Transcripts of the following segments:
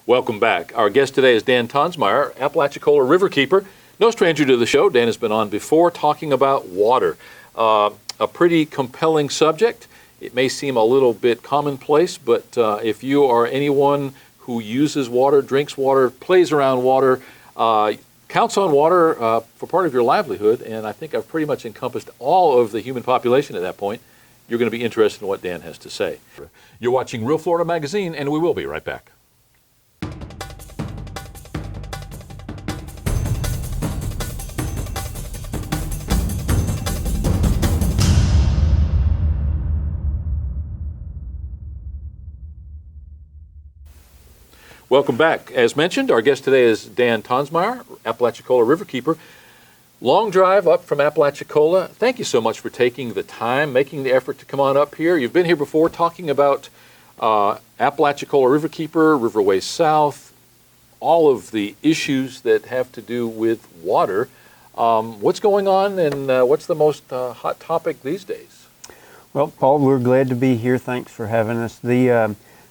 Welcome back. Our guest today is Dan Tonsmeire, Apalachicola Riverkeeper. No stranger to the show. Dan has been on before talking about water. A pretty compelling subject. It may seem a little bit commonplace, but if you are anyone who uses water, drinks water, plays around water, counts on water for part of your livelihood, and I think I've pretty much encompassed all of the human population at that point, you're going to be interested in what Dan has to say. You're watching Real Florida Magazine, and we will be right back. Welcome back. As mentioned, our guest today is Dan Tonsmeire, Apalachicola Riverkeeper. Long drive up from Apalachicola. Thank you so much for taking the time, making the effort to come on up here. You've been here before talking about Apalachicola Riverkeeper, Riverway South, all of the issues that have to do with water. What's going on and what's the most hot topic these days? Well, Paul, we're glad to be here. Thanks for having us.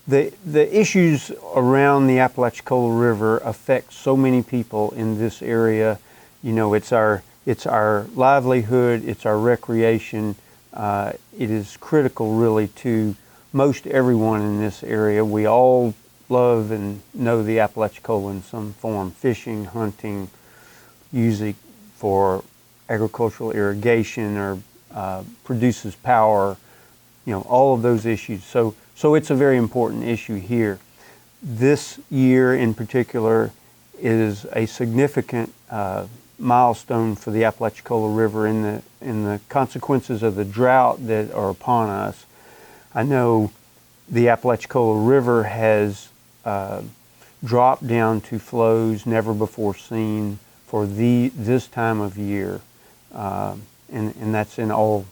The issues around the Apalachicola River affect so many people in this area. You know, it's our livelihood, it's our recreation. It is critical, really, to most everyone in this area. We all love and know the Apalachicola in some form: fishing, hunting, use it for agricultural irrigation, or produces power. You know, all of those issues. So it's a very important issue here. This year in particular is a significant milestone for the Apalachicola River in the consequences of the drought that are upon us. I know the Apalachicola River has dropped down to flows never before seen for this time of year, and that's in all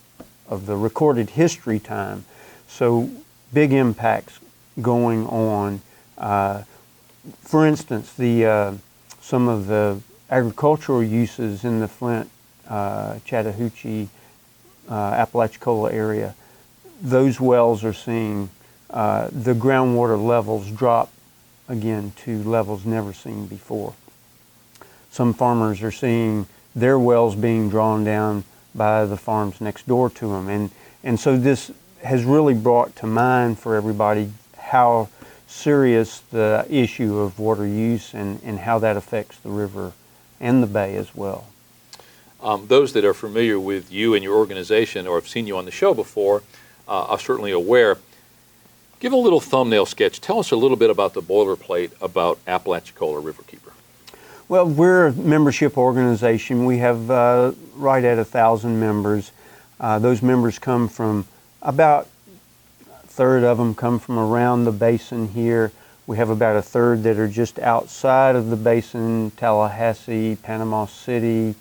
of the recorded history time. So big impacts going on. For instance, some of the agricultural uses in the Flint, Chattahoochee, Apalachicola area, those wells are seeing the groundwater levels drop again to levels never seen before. Some farmers are seeing their wells being drawn down by the farms next door to them. And so this has really brought to mind for everybody how serious the issue of water use and how that affects the river and the bay as well. Those that are familiar with you and your organization or have seen you on the show before are certainly aware. Give a little thumbnail sketch. Tell us a little bit about the boilerplate about Apalachicola Riverkeeper. Well, we're a membership organization. We have right at 1,000 members. Those members come from about a third of them come from around the basin here. We have about a third that are just outside of the basin: Tallahassee, Panama City,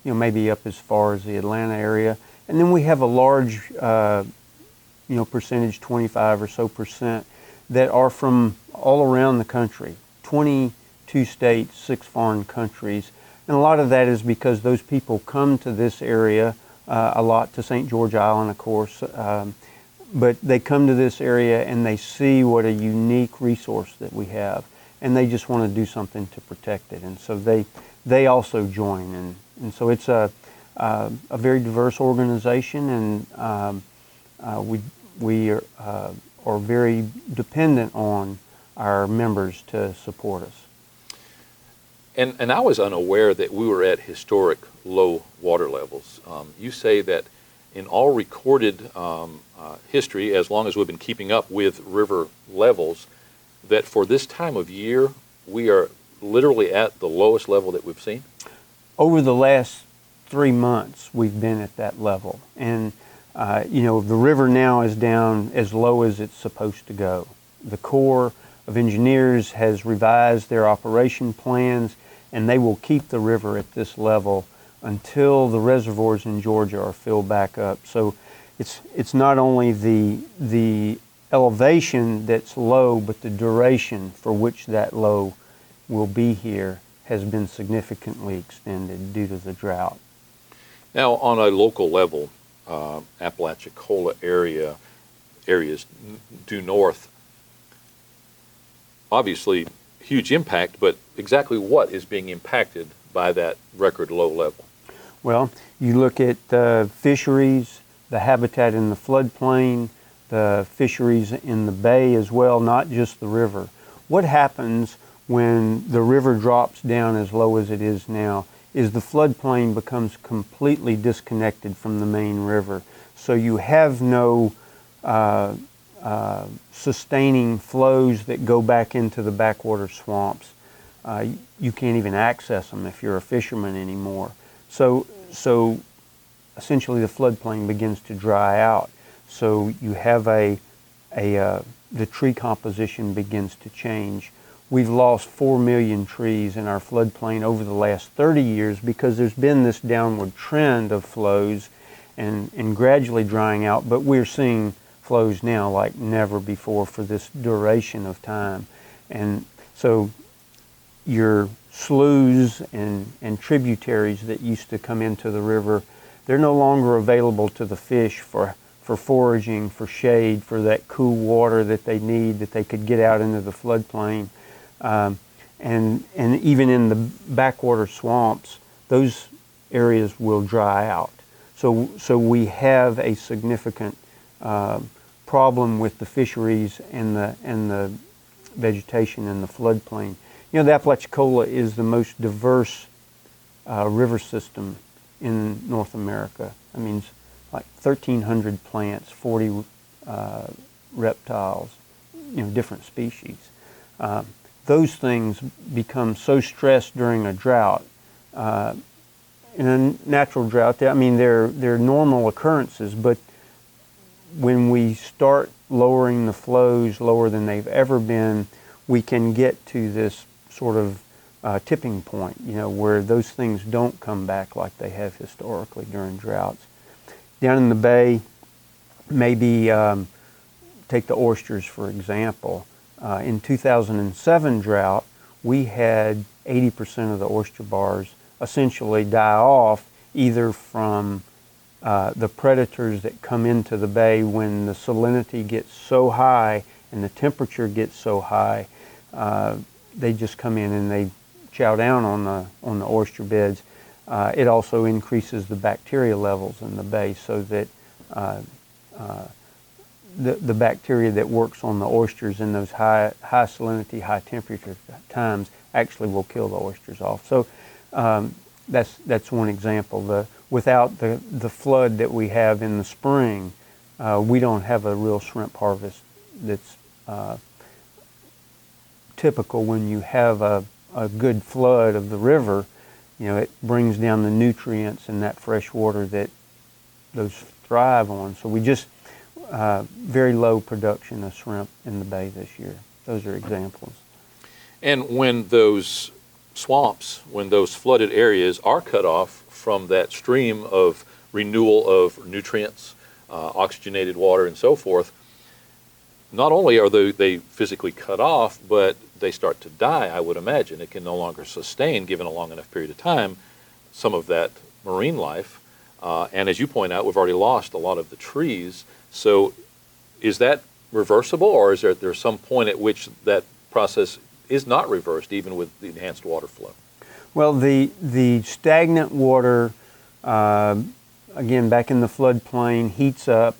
maybe up as far as the Atlanta area. And then we have a large, percentage, 25 or so percent, that are from all around the country, 22 states, 6 foreign countries. And a lot of that is because those people come to this area a lot, to St. George Island, of course, but they come to this area and they see what a unique resource that we have, and they just want to do something to protect it. And so they also join, and so it's a very diverse organization, and we are very dependent on our members to support us. And I was unaware that we were at historic low water levels. You say that in all recorded history, as long as we've been keeping up with river levels, that for this time of year, we are literally at the lowest level that we've seen? Over the last 3 months, we've been at that level. And, the river now is down as low as it's supposed to go. The Corps of Engineers has revised their operation plans, and they will keep the river at this level until the reservoirs in Georgia are filled back up. So it's not only the elevation that's low, but the duration for which that low will be here has been significantly extended due to the drought. Now, on a local level, Apalachicola areas due north, obviously huge impact, but exactly what is being impacted by that record low level? Well, you look at fisheries, the habitat in the floodplain, the fisheries in the bay as well, not just the river. What happens when the river drops down as low as it is now is the floodplain becomes completely disconnected from the main river. So you have no sustaining flows that go back into the backwater swamps. You can't even access them if you're a fisherman anymore. So essentially the floodplain begins to dry out. So you have the tree composition begins to change. We've lost 4 million trees in our floodplain over the last 30 years because there's been this downward trend of flows and gradually drying out, but we're seeing flows now like never before for this duration of time. And so your sloughs and tributaries that used to come into the river, they're no longer available to the fish for foraging, for shade, for that cool water that they need, that they could get out into the floodplain. And even in the backwater swamps, those areas will dry out. So we have a significant problem with the fisheries and the vegetation in the floodplain. You know, the Apalachicola is the most diverse river system in North America. I mean, it's like 1,300 plants, 40 reptiles, different species. Those things become so stressed during a drought. In a natural drought, I mean, they're normal occurrences, but when we start lowering the flows lower than they've ever been, we can get to this sort of tipping point, where those things don't come back like they have historically during droughts. Down in the bay, maybe take the oysters for example. In 2007 drought, we had 80% of the oyster bars essentially die off either from the predators that come into the bay when the salinity gets so high and the temperature gets so high. They just come in and they chow down on the oyster beds. It also increases the bacteria levels in the bay so that the bacteria that works on the oysters in those high salinity, high temperature times actually will kill the oysters off. So that's one example. Without the flood that we have in the spring, we don't have a real shrimp harvest that's typical. When you have a good flood of the river, it brings down the nutrients in that fresh water that those thrive on. So we just very low production of shrimp in the bay this year. Those are examples. And when those swamps, when those flooded areas are cut off from that stream of renewal of nutrients, oxygenated water and so forth, not only are they physically cut off, but they start to die, I would imagine. It can no longer sustain, given a long enough period of time, some of that marine life. And as you point out, we've already lost a lot of the trees. So is that reversible, or is there some point at which that process is not reversed, even with the enhanced water flow? Well, the stagnant water, again, back in the floodplain, heats up.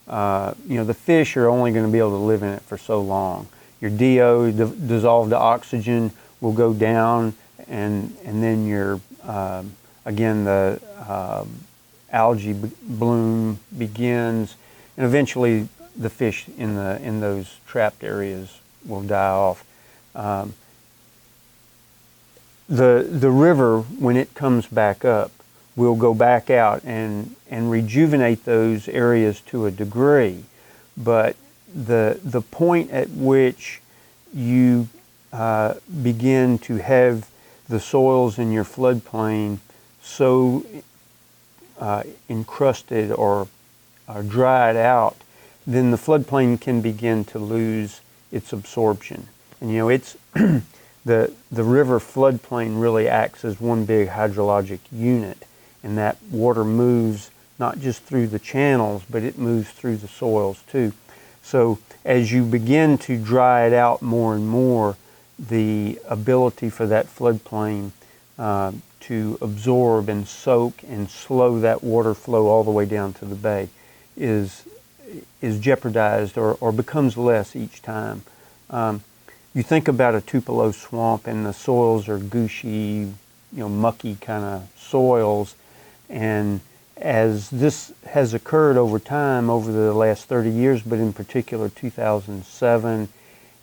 The fish are only going to be able to live in it for so long. Your DO, dissolved oxygen, will go down, and then your again the algae bloom begins, and eventually the fish in those trapped areas will die off. The river, when it comes back up, will go back out and rejuvenate those areas to a degree, but the point at which you begin to have the soils in your floodplain so encrusted or dried out, then the floodplain can begin to lose its absorption. And it's the river floodplain really acts as one big hydrologic unit, and that water moves not just through the channels, but it moves through the soils too. So as you begin to dry it out more and more, the ability for that floodplain to absorb and soak and slow that water flow all the way down to the bay is jeopardized or becomes less each time. You think about a Tupelo swamp and the soils are gushy, mucky kind of soils, and as this has occurred over time, over the last 30 years, but in particular 2007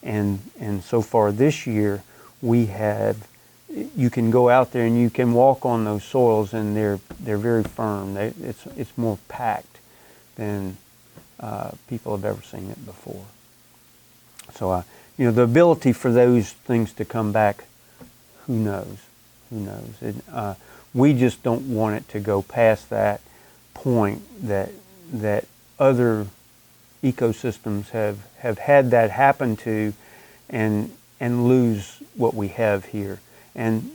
and so far this year, you can go out there and you can walk on those soils and they're very firm. It's more packed than people have ever seen it before. So, the ability for those things to come back, who knows? Who knows? We just don't want it to go past that point that other ecosystems have had that happen to, and lose what we have here. And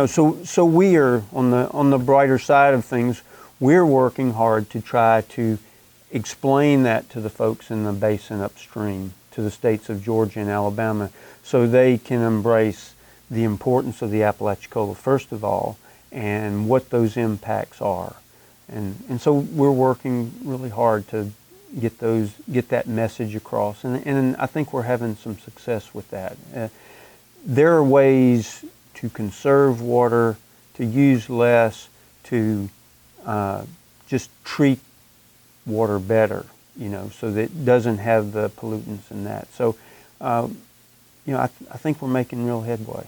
so we are on the brighter side of things. We're working hard to try to explain that to the folks in the basin upstream, to the states of Georgia and Alabama, so they can embrace the importance of the Apalachicola first of all, and what those impacts are. And so we're working really hard to get that message across, and I think we're having some success with that. There are ways to conserve water, to use less, to just treat water better, so that it doesn't have the pollutants in that. So, I think we're making real headway.